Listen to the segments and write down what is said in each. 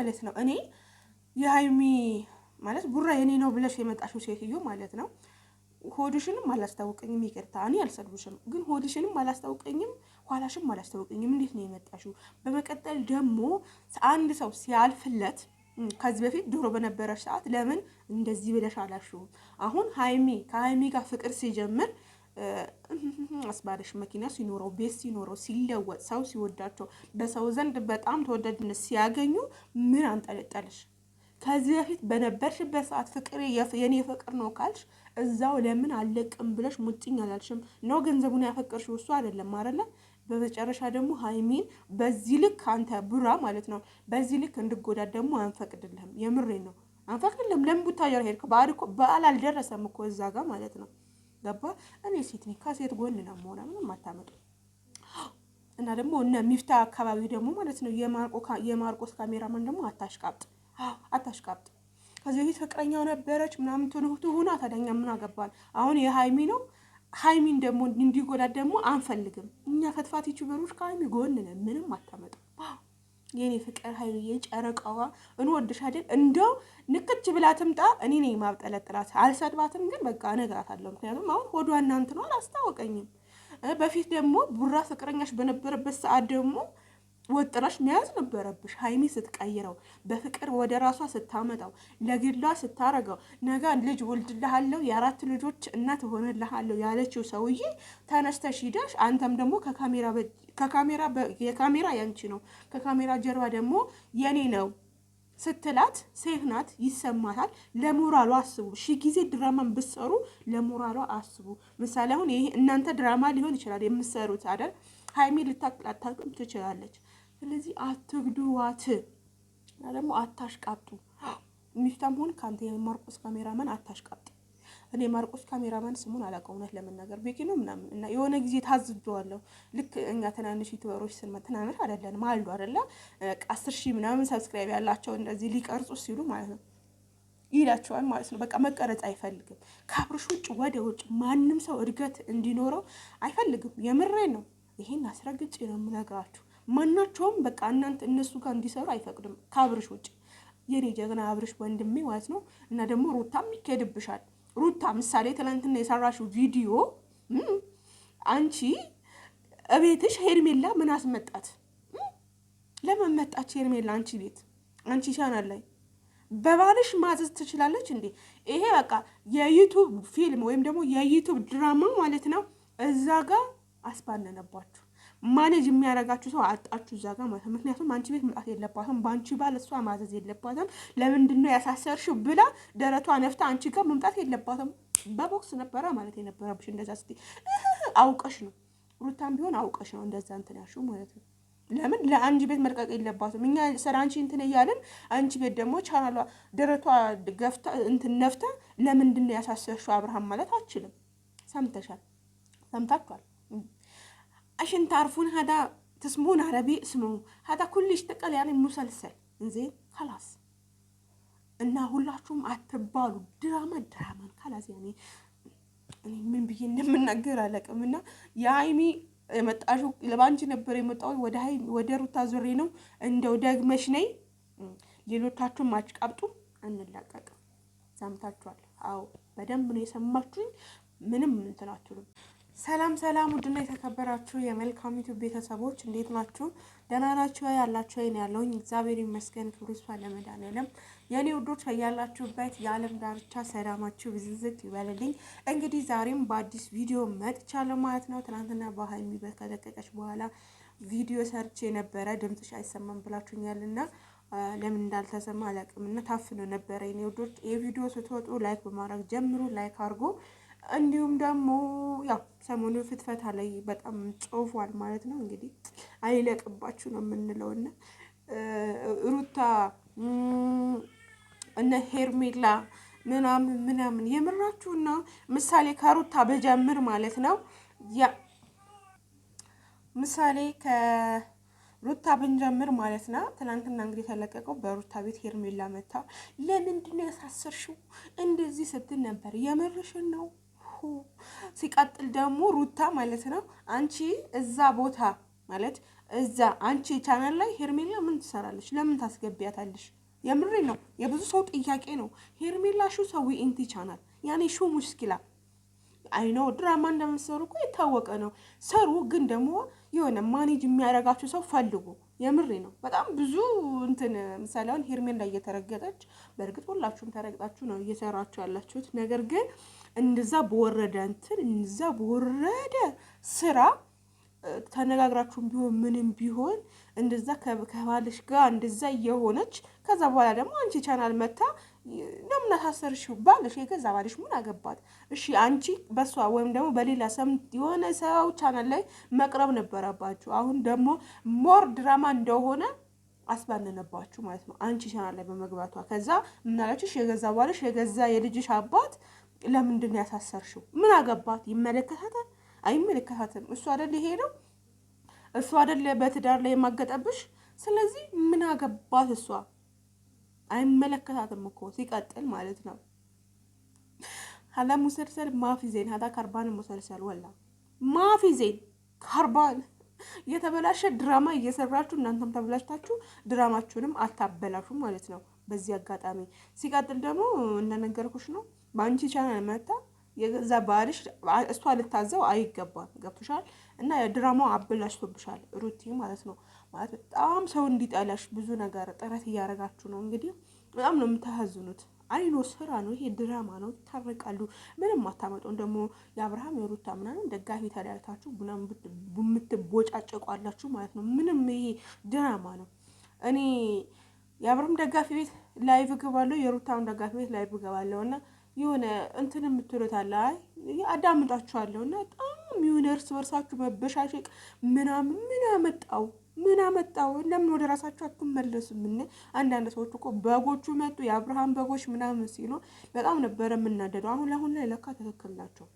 ማለት ነው እኔ የሃይሚ ማለት ቡራ የኔ ነው ብለሽ የመጣሽው ሴትዮ ማለት ነው ሆድሽንም አላስታውቀኝም። ይቅርታ እኔ አልሰድብሽም፣ ግን ሆድሽንም አላስታውቀኝም፣ ኋላሽም አላስታውቀኝም። እንዴት ነው የመጣሽው? በመቀጠል ደግሞ አንድ ሰው ሲያልፍለት ከዚህ በፊት ድሮ በነበረሽ ሰዓት ለምን እንደዚህ ብለሽ አላልሽውም? አሁን ከሃይሚ ጋር ፍቅር ሲጀምር አስባለሽ መኪና ሲኖረው ቤት ሲኖረው ሲለወጥ ሰው ሲወዳቸው በሰው ዘንድ በጣም ተወዳጅነት ሲያገኙ ምን አንጠለጠልሽ? ከዚህ በፊት በነበርሽበት ሰዓት ፍቅሬ የኔ ፍቅር ነው ካልሽ እዛው ለምን አለቅም ብለሽ ሙጥኝ አላልሽም? ነው ገንዘቡን ያፈቀርሽው እሱ አይደለም አይደለ? በመጨረሻ ደግሞ ሃይሚን በዚህ ልክ አንተ ቡራ ማለት ነው በዚህ ልክ እንድጎዳት ደግሞ አንፈቅድልህም። የምሬን ነው አንፈቅድልህም። ለምን ቡታየር ሄድክ? በዓል አልደረሰም እኮ እዛ ጋር ማለት ነው። ገባ? እኔ ሴት ነኝ፣ ከሴት ጎን ነው መሆና ምንም አታመጡ። እና ደግሞ እነ ሚፍታ አካባቢ ደግሞ ማለት ነው የማርቆስ ካሜራማን ደግሞ አታሽቃብጥ። ከዚህ በፊት ፍቅረኛው ነበረች ምናምን ትሁና ታዲያ ምን አገባን? አሁን የሃይሚ ነው። ሃይሚን ደግሞ እንዲጎዳት ደግሞ አንፈልግም እኛ። ፈትፋት ዩቲዩበሮች ከሃይሚ ጎን ነን፣ ምንም አታመጡ። የኔ ፍቅር ሃይሚዬ ጨረቃዋ እንወድሻለን። እንደው ንክች ብላ ትምጣ፣ እኔ ነኝ ማብጠለጥላት። አልሰድባትም ግን በቃ እነግራታለሁ። ምክንያቱም አሁን ሆዷ እናንት ነው አላስታወቀኝም። በፊት ደግሞ ቡራ ፍቅረኛሽ በነበረበት ሰዓት ደግሞ ወጥረሽ መያዝ ነበረብሽ። ሃይሚ ስትቀይረው በፍቅር ወደ ራሷ ስታመጣው ለግሏ ስታረገው ነገ ልጅ ወልድልሃለሁ የ4 ልጆች እናት ሆነልሃለሁ ያለችው ሰውዬ ተነስተሽ ሂደሽ አንተም ደግሞ የካሜራ ያንቺ ነው ከካሜራ ጀርባ ደግሞ የኔ ነው ስትላት ሴት ናት፣ ይሰማታል። ለሞራሏ አስቡ። ጊዜ ድራማን ብትሰሩ ለሞራሏ አስቡ። ምሳሌ አሁን ይሄ እናንተ ድራማ ሊሆን ይችላል የምትሰሩት አይደል? ሃይሚ ልታቅም ትችላለች። ስለዚህ አትግዱዋት እና ደግሞ አታሽቃብጡ። ሚፍታም ሆን ከአንተ የማርቆስ ካሜራማን አታሽቃብጥ። እኔ ማርቆስ ካሜራማን ስሙን አላውቀውም እውነት ለመናገር ቤኪ ነው ምናምን እና የሆነ ጊዜ ታዝጀዋለሁ። ልክ እኛ ትናንሽ ዩቲዩበሮች ትናንሽ አይደለንም አሉ አይደለ 10,000 ምናምን ሰብስክራይብ ያላቸው እንደዚህ ሊቀርጹ ሲሉ ማለት ነው ይላቸዋል ማለት ነው። በቃ መቀረጽ አይፈልግም። ከአብርሽ ውጭ ወደ ውጭ ማንም ሰው እድገት እንዲኖረው አይፈልግም። የምሬን ነው። ይሄን አስረግጬ ነው የምነግራችሁ። ማናቸውም በቃ እናንተ እነሱ ጋር እንዲሰሩ አይፈቅድም ከአብርሽ ውጭ። የኔ ጀግና አብርሽ ወንድሜ ማለት ነው። እና ደግሞ ሩታም ይኬድብሻል። ሩታ ምሳሌ ትናንትና የሰራሽው ቪዲዮ አንቺ እቤትሽ ሄርሜላ ምን አስመጣት? ለምን መጣች ሄርሜላ አንቺ ቤት? አንቺ ቻናል ላይ በባልሽ ማዘዝ ትችላለች እንዴ? ይሄ በቃ የዩቱብ ፊልም ወይም ደግሞ የዩቱብ ድራማ ማለት ነው። እዛ ጋር አስባነነባችሁ። ማኔጅ የሚያደርጋችሁ ሰው አጣችሁ እዛ ጋር ማለት ነው። ምክንያቱም አንቺ ቤት መጣት የለባትም፣ በአንቺ ባል እሷ ማዘዝ የለባትም። ለምንድን ነው ያሳሰርሽው ብላ ደረቷ ነፍታ አንቺ ጋር መምጣት የለባትም። በቦክስ ነበረ ማለት የነበረብሽ። እንደዛ ስትይ አውቀሽ ነው፣ ሩታም ቢሆን አውቀሽ ነው እንደዛ እንትን ያልሽው ማለት ነው። ለምን ለአንቺ ቤት መልቀቅ የለባትም። እኛ ስለ አንቺ እንትን እያልን አንቺ ቤት ደግሞ ቻናሏ ደረቷ ገፍታ እንትን ነፍታ ለምንድን ነው ያሳሰርሽው አብርሃም ማለት አችልም። ሰምታችኋል። عشان تعرفون هذا تسمون عربي اسمه هذا كل يشتغل يعني مسلسل زين خلاص እና ሁላችሁም አትባሉ ድራማ خلاص يعني እኔ ምን ብዬ እንደምናገር አለቅም። እና የሃይሚ የመጣሽው ለባንቺ ነበር የመጣው ወደ ሩታ ዙሪ ነው። እንደው ደግመሽ ነይ። ሌሎቻችሁም አጭቃብጡ እንላቀቅም። ሰምታችኋል? አዎ በደንብ ነው የሰማችሁኝ። ምንም እንትን አትሉም። ሰላም ውድና የተከበራችሁ የመልካም ዩቲዩብ ቤተሰቦች እንዴት ናችሁ? ደህና ናችሁ? ያላችሁ አይን ያለውኝ እግዚአብሔር ይመስገን። ክብሩ ይስፋ ለመድኃኒዓለም። የኔ ውዶች ያላችሁበት የዓለም ዳርቻ ሰላማችሁ ብዝዝት ይበልልኝ። እንግዲህ ዛሬም በአዲስ ቪዲዮ መጥቻለሁ ማለት ነው። ትናንትና በሃይሚ ከለቀቀች በኋላ ቪዲዮ ሰርቼ ነበረ። ድምፅሽ አይሰማም ብላችሁኛልና ለምን እንዳልተሰማ አላውቅምና ታፍኖ ነበረ። የኔ ውዶች የቪዲዮ ስትወጡ ላይክ በማድረግ ጀምሩ። ላይክ አድርጎ እንዲሁም ደግሞ ያው ሰሞኑ ፍትፈታ ላይ በጣም ጾፏል ማለት ነው። እንግዲህ አይለቅባችሁ ነው የምንለውና ሩታ እነ ሄርሜላ ምናምን የምራችሁና ምሳሌ ከሩታ በጀምር ማለት ነው። ያ ምሳሌ ከሩታ ብንጀምር ማለት ነው። ትናንትና እንግዲህ ተለቀቀው በሩታ ቤት ሄርሜላ መታ ለምንድን ነው ያሳሰርሽው እንደዚህ ስትል ነበር። የምርሽን ነው? ሲቀጥል ደግሞ ሩታ ማለት ነው አንቺ እዛ ቦታ ማለት እዛ አንቺ ቻናል ላይ ሄርሜላ ምን ትሰራለች? ለምን ታስገቢያታለሽ? የምሬ ነው። የብዙ ሰው ጥያቄ ነው። ሄርሜላ ሹ ሰዊ ኢንቲ ቻናል ያኔ ሹ ሙሽኪላ አይኖ ድራማ እንደምትሰሩ እኮ የታወቀ ነው። ሰሩ፣ ግን ደግሞ የሆነ ማኔጅ የሚያደርጋችሁ ሰው ፈልጉ። የምሬ ነው። በጣም ብዙ እንትን ምሳሌ አሁን ሄርሜላ እየተረገጠች፣ በእርግጥ ሁላችሁም ተረግጣችሁ ነው እየሰራችሁ ያላችሁት። ነገር ግን እንደዛ በወረደ እንትን እንደዛ በወረደ ስራ ተነጋግራችሁም ቢሆን ምንም ቢሆን እንደዛ ከባልሽ ጋር እንደዛ እየሆነች ከዛ በኋላ ደግሞ አንቺ ቻናል መታ ለምን አሳሰርሽው? ባልሽ የገዛ ባልሽ ምን አገባት? እሺ አንቺ በሷ ወይም ደግሞ በሌላ ሰም የሆነ ሰው ቻናል ላይ መቅረብ ነበረባችሁ። አሁን ደግሞ ሞር ድራማ እንደሆነ አስባነነባችሁ ማለት ነው። አንቺ ቻናል ላይ በመግባቷ ከዛ ምናለችሽ? የገዛ ባልሽ የገዛ የልጅሽ አባት ለምንድን ያሳሰርሽው? ምን አገባት? ይመለከታታል? አይመለከታትም። እሱ አይደል የሄደው? እሱ አይደል በትዳር ላይ የማገጠብሽ? ስለዚህ ምን አገባት እሷ? አይመለከታትም እኮ ሲቀጥል ማለት ነው። ሀላ ሙሰልሰል ማፊ ዜን ሀዳ ካርባን ሙሰልሰል ወላ ማፊ ዜን ካርባን የተበላሸ ድራማ እየሰራችሁ እናንተም ተበላሽታችሁ ድራማችሁንም አታበላሹ ማለት ነው። በዚህ አጋጣሚ ሲቀጥል ደግሞ እንደነገርኩሽ ነው። በአንቺ ቻናል መታ የገዛ ባልሽ እሷ ልታዘው አይገባም። ገብቶሻል? እና ድራማው አበላሽቶብሻል ሩቲ ማለት ነው። ማለት በጣም ሰው እንዲጠላሽ ብዙ ነገር ጥረት እያደረጋችሁ ነው። እንግዲህ በጣም ነው የምታሳዝኑት። አይኖ ስራ ነው ይሄ፣ ድራማ ነው። ይታረቃሉ፣ ምንም አታመጡም። ደግሞ የአብርሃም የሩታ ምናምን ደጋፊ ተዳርታችሁ ምናምን የምትቦጫጨቋላችሁ ማለት ነው። ምንም ይሄ ድራማ ነው። እኔ የአብርሃም ደጋፊ ቤት ላይቭ እገባለሁ፣ የሩታም ደጋፊ ቤት ላይቭ እገባለሁ እና የሆነ እንትን የምትሉት አለ። አይ አዳምጣችኋለሁ እና በጣም የሆነ እርስ በርሳችሁ መበሻሸቅ ምናምን ምን አመጣው? ለምን ወደ ራሳችሁ አትመለሱም? ምን አንዳንድ ሰዎች እኮ በጎቹ መጡ የአብርሃም በጎች ምናምን ሲሉ በጣም ነበረ የምናደደው። አሁን ላይ ለካ ትክክል ናቸው።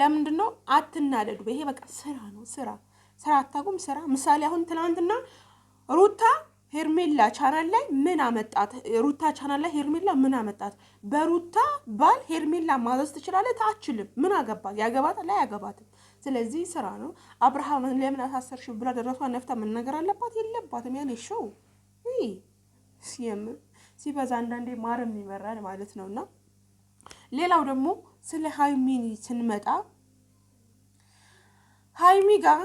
ለምንድን ነው አትናደዱ? ይሄ በቃ ስራ ነው። ስራ አታውቁም? ስራ ምሳሌ አሁን ትናንትና ሩታ ሄርሜላ ቻናል ላይ ምን አመጣት? ሩታ ቻናል ላይ ሄርሜላ ምን አመጣት? በሩታ ባል ሄርሜላ ማዘዝ ትችላለች? አትችልም። ምን አገባት? ያገባታል? ላይ ያገባትም። ስለዚህ ስራ ነው። አብርሃም ለምን አሳሰርሽ ብላ ደረሷ ነፍታ መናገር አለባት? የለባትም። ያኔ ሾው ሲየምር ሲበዛ አንዳንዴ ማርም ይመራል ማለት ነውና ሌላው ደግሞ ስለ ሃይሚ ስንመጣ ሃይሚ ጋር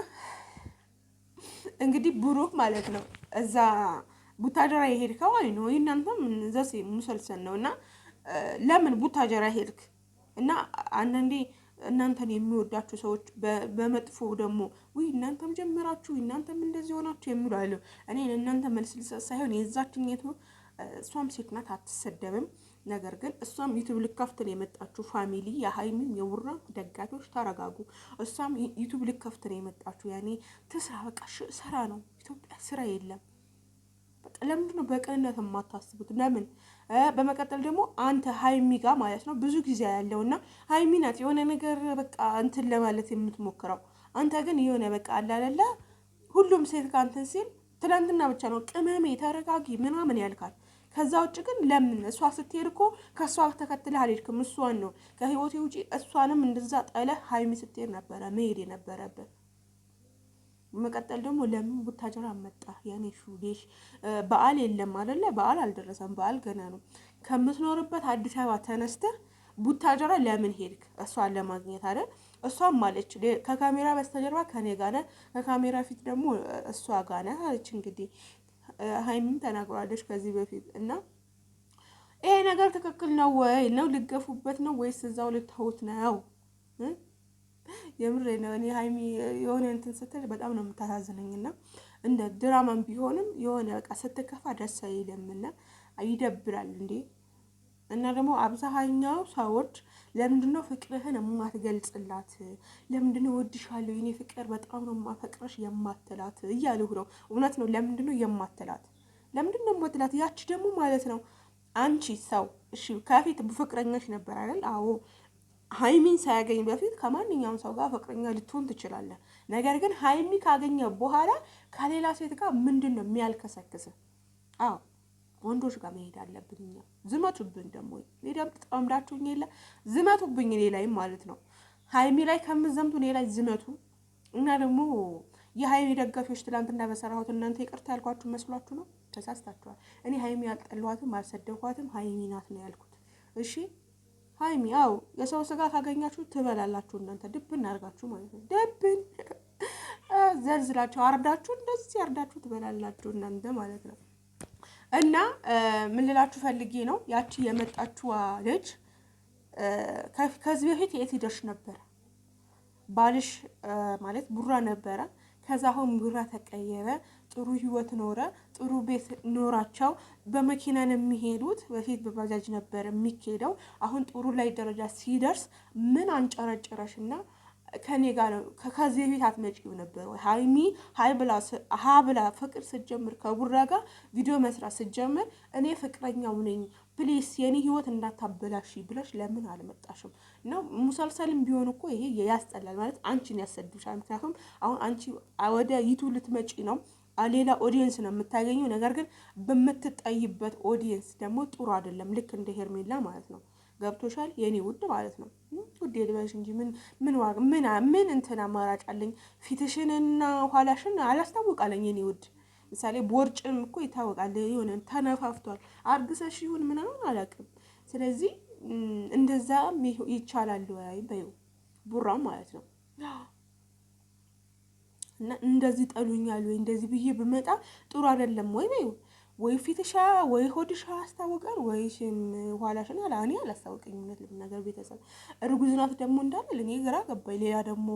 እንግዲህ ብሩክ ማለት ነው እዛ ቡታጀራ የሄድከው አይ ነው እናንተም ዘሴ ሙሰልሰል ነው እና ለምን ቡታጀራ ሄድክ? እና አንዳንዴ እናንተን የሚወዳችሁ ሰዎች በመጥፎ ደግሞ ወይ እናንተም ጀመራችሁ እናንተም እንደዚህ ሆናችሁ የሚሉ አሉ። እኔ እናንተ መልስ ልሰጥ ሳይሆን የዛችኛቱ እሷም ሴት ናት አትሰደብም። ነገር ግን እሷም ዩቲዩብ ልከፍት ነው የመጣችሁ። ፋሚሊ የሃይሚም የቡራ ደጋፊዎች ተረጋጉ። እሷም ዩቲዩብ ልከፍት ነው የመጣችሁ። ያኔ ትስራ በቃ ስራ ነው። ኢትዮጵያ ስራ የለም። በቃ ለምንድን ነው በቅንነት የማታስቡት? ለምን? በመቀጠል ደግሞ አንተ ሃይሚ ጋር ማለት ነው ብዙ ጊዜ ያለውና ሃይሚ ናት የሆነ ነገር በቃ እንትን ለማለት የምትሞክረው። አንተ ግን የሆነ በቃ አላለለ ሁሉም ሴት ጋር እንትን ሲል ትላንትና ብቻ ነው ቅመሜ ተረጋጊ ምናምን ያልካል። ከዛ ውጭ ግን ለምን እሷ ስትሄድ እኮ ከእሷ ተከትለህ አልሄድክም። እሷን ነው ከህይወቴ ውጪ እሷንም እንደዛ ጠለህ ሃይሚ ስትሄድ ነበረ መሄድ የነበረብህ። በመቀጠል ደግሞ ለምን ቡታጀራ መጣ? ያኔ ሹዴሽ በዓል የለም አይደለ? በዓል አልደረሰም። በዓል ገና ነው። ከምትኖርበት አዲስ አበባ ተነስተህ ቡታጀራ ለምን ሄድክ? እሷን ለማግኘት አይደል? እሷም አለች ከካሜራ በስተጀርባ ከኔ ጋር ነህ፣ ከካሜራ ፊት ደግሞ እሷ ጋር ነህ አለች። እንግዲህ ሃይሚም ተናግሯለች ከዚህ በፊት እና ይሄ ነገር ትክክል ነው ወይ ነው ልገፉበት ነው ወይስ እዛው ልተውት ነው? የምሬ ነው። እኔ ሃይሚ የሆነ እንትን ስትል በጣም ነው የምታሳዝነኝና እንደ ድራማም ቢሆንም የሆነ በቃ ስትከፋ ደስ አይልምና ይደብራል እንዴ። እና ደግሞ አብዛኛው ሰዎች ለምንድነው ፍቅርህን የማትገልጽላት? ለምንድነው ወድሻለሁ የኔ ፍቅር በጣም ነው የማፈቅረሽ የማትላት እያሉህ ነው። እውነት ነው። ለምንድነው የማትላት? ለምንድነው የማትላት? ያቺ ደግሞ ማለት ነው አንቺ ሰው እሺ፣ ከፊት ፍቅረኛሽ ነበር አይደል? አዎ ሃይሚን ሳያገኝ በፊት ከማንኛውም ሰው ጋር ፍቅረኛ ልትሆን ትችላለህ። ነገር ግን ሃይሚ ካገኘ በኋላ ከሌላ ሴት ጋር ምንድን ነው የሚያልከሰክስ? አዎ ወንዶች ጋር መሄድ አለብን እኛ። ዝመቱብን ደግሞ ሌዳም ተጣምዳችሁኝ የለ ዝመቱብኝ እኔ ላይ ማለት ነው። ሃይሚ ላይ ከምዘምቱ እኔ ላይ ዝመቱ እና ደግሞ የሀይሚ ደጋፊዎች ትላንትና በሰራሁት እናንተ ይቅርታ ያልኳችሁ መስሏችሁ ነው? ተሳስታችኋል። እኔ ሀይሚ ያልጠሏትም አልሰደብኳትም፣ ሀይሚ ናት ነው ያልኩት። እሺ ሀይሚ አው የሰው ስጋ ካገኛችሁ ትበላላችሁ እናንተ ድብን አድርጋችሁ ማለት ነው። ድብን ዘልዝላችሁ አርዳችሁ እንደዚህ አርዳችሁ ትበላላችሁ እናንተ ማለት ነው። እና ምን ልላችሁ ፈልጌ ነው ያቺ የመጣችዋ ልጅ ከዚህ በፊት የት ሄደሽ ነበር? ባልሽ ማለት ቡራ ነበረ። ከዛ አሁን ቡራ ተቀየረ፣ ጥሩ ህይወት ኖረ፣ ጥሩ ቤት ኖራቸው በመኪና ነው የሚሄዱት። በፊት በባጃጅ ነበር የሚሄደው። አሁን ጥሩ ላይ ደረጃ ሲደርስ ምን አንጨረጨረሽና ከኔ ጋር ነው ከዚህ በፊት አትመጪው ነበር ወይ? ሀይሚ ሀ ብላ ፍቅር ስትጀምር ከቡራ ጋር ቪዲዮ መስራት ስትጀምር እኔ ፍቅረኛው ነኝ ፕሊስ የኔ ህይወት እንዳታበላሽ ብለሽ ለምን አልመጣሽም? እና ሙሰልሰልም ቢሆን እኮ ይሄ ያስጠላል ማለት አንቺን ያሰድብሻል። ምክንያቱም አሁን አንቺ ወደ ዩቱ ልትመጪ ነው፣ ሌላ ኦዲየንስ ነው የምታገኘው። ነገር ግን በምትጠይበት ኦዲየንስ ደግሞ ጥሩ አይደለም። ልክ እንደ ሄርሜላ ማለት ነው። ገብቶሻል የኔ ውድ ማለት ነው። ውድ ልበልሽ እንጂ ምን እንትን አማራጭ አለኝ? ፊትሽንና ኋላሽን አላስታውቃለኝ የኔ ውድ። ምሳሌ ቦርጭም እኮ ይታወቃል፣ የሆነ ተነፋፍቷል። አርግሰሽ ይሁን ምናምን አላውቅም። ስለዚህ እንደዛ ይቻላል ወይ በይው ቡራም ማለት ነው። እና እንደዚህ ጠሉኛል ወይ እንደዚህ ብዬ ብመጣ ጥሩ አይደለም ወይ በይው። ወይ ፊትሻ ወይ ሆድሻ አስታውቃል ወይ ኋላሽን እኔ አላስታውቀኝ። እውነት ለመናገር ቤተሰብ እርጉዝ ናት ደግሞ እንዳለ እኔ ግራ ገባኝ። ሌላ ደግሞ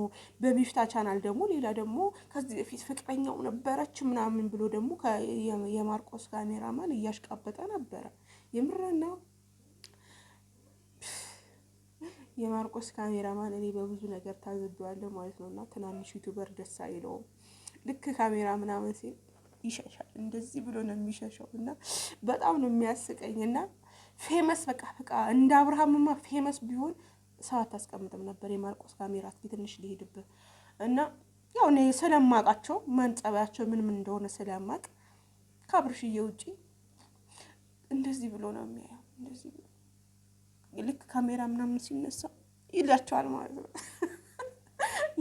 በቢፍታ ቻናል ደግሞ ሌላ ደግሞ ከዚህ በፊት ፍቅረኛው ነበረች ምናምን ብሎ ደግሞ የማርቆስ ካሜራማን እያሽቃበጠ ነበረ። የምረና የማርቆስ ካሜራማን እኔ በብዙ ነገር ታዝቤዋለሁ ማለት ነው። እና ትናንሽ ዩቲዩበር ደስ አይለውም። ልክ ካሜራ ምናምን ሲል ይሸሻል። እንደዚህ ብሎ ነው የሚሸሸው እና በጣም ነው የሚያስቀኝ። እና ፌመስ በቃ እንደ አብርሃምማ ፌመስ ቢሆን ሰው አታስቀምጥም ነበር። የማርቆስ ካሜራ እስኪ ትንሽ ሊሄድብህ እና ያው እኔ ስለማውቃቸው መንጸባያቸው ምን እንደሆነ ስለማቅ ከአብርሽዬ ውጪ እንደዚህ ብሎ ነው የሚያየው። እንደዚህ ብሎ ልክ ካሜራ ምናምን ሲነሳ ይላቸዋል ማለት ነው።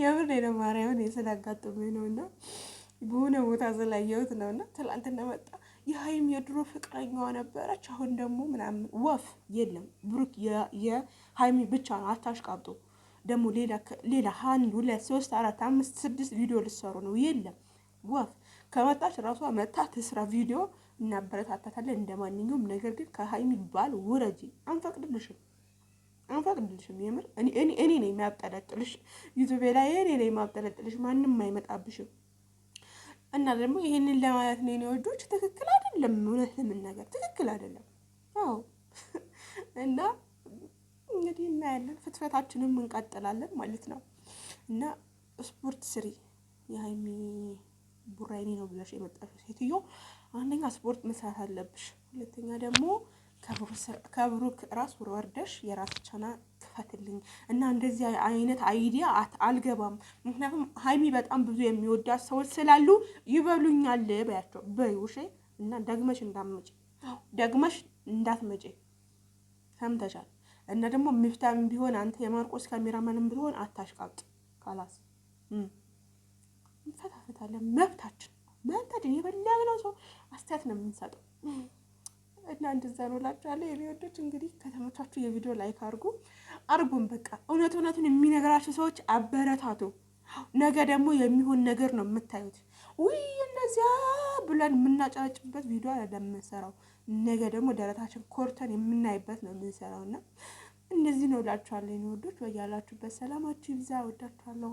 የምር ነው ማርያምን ስላጋጠመኝ ነው እና በሆነ ቦታ ስላየሁት ነው። እና ትላንትና መጣ የሀይሚ የድሮ ፍቅረኛዋ ነበረች አሁን ደግሞ ምናምን ወፍ የለም። ብሩክ የሀይሚ ብቻ ነው። አታሽቃብጡ ደግሞ ሌላ 1 2 3 4 5 6 ቪዲዮ ልሰሩ ነው። የለም ወፍ ከመጣች ራሷ መታ ትስራ ቪዲዮ እናበረታታታለን እንደማንኛውም። ነገር ግን ከሀይሚ ባል ውረጂ፣ አንፈቅድልሽም። የምር እኔ ነኝ የሚያብጠለጥልሽ ዩቲዩብ ላይ እኔ ነኝ የሚያብጠለጥልሽ፣ ማንም አይመጣብሽም። እና ደግሞ ይሄንን ለማለት ነው የኔ ወዶች፣ ትክክል አይደለም። እውነት ለመናገር ትክክል አይደለም። አዎ እና እንግዲህ እናያለን፣ ፍትፈታችንም እንቀጥላለን ማለት ነው። እና ስፖርት ስሪ የሀይሚ ቡራይኔ ነው ብለሽ የመጣሽው ሴትዮ፣ አንደኛ ስፖርት መስራት አለብሽ፣ ሁለተኛ ደግሞ ከብሩክ ራስ ወርደሽ የራስ ቻናል ክፈትልኝ እና እንደዚህ አይነት አይዲያ አልገባም። ምክንያቱም ሀይሚ በጣም ብዙ የሚወዳት ሰዎች ስላሉ ይበሉኛል በያቸው በይውሽ እና ደግመሽ እንዳትመጪ ሰምተሻል። እና ደግሞ ሚፍታም ቢሆን አንተ የማርቆስ ካሜራማንም ቢሆን አታሽቃብጥ። ካላስ እንፈታፈታለን። መብታችን የበላግነው ሰው አስተያየት ነው የምንሰጠው። እና እንደዛ ነው እላችኋለሁ የኔ ወዶች። እንግዲህ ከተመቻችሁ የቪዲዮ ላይክ አርጉን። በቃ እውነቱን የሚነግራችሁ ሰዎች አበረታቱ። ነገ ደግሞ የሚሆን ነገር ነው የምታዩት። ውይ እነዚያ ብለን የምናጫጭበት ቪዲዮ አይደለም የምንሰራው። ነገ ደግሞ ደረታችን ኮርተን የምናይበት ነው የምንሰራው። እና እንደዚህ ነው እላችኋለሁ የኔ ወዶች። በያላችሁበት ሰላማችሁ ይብዛ። ወዳችኋለሁ።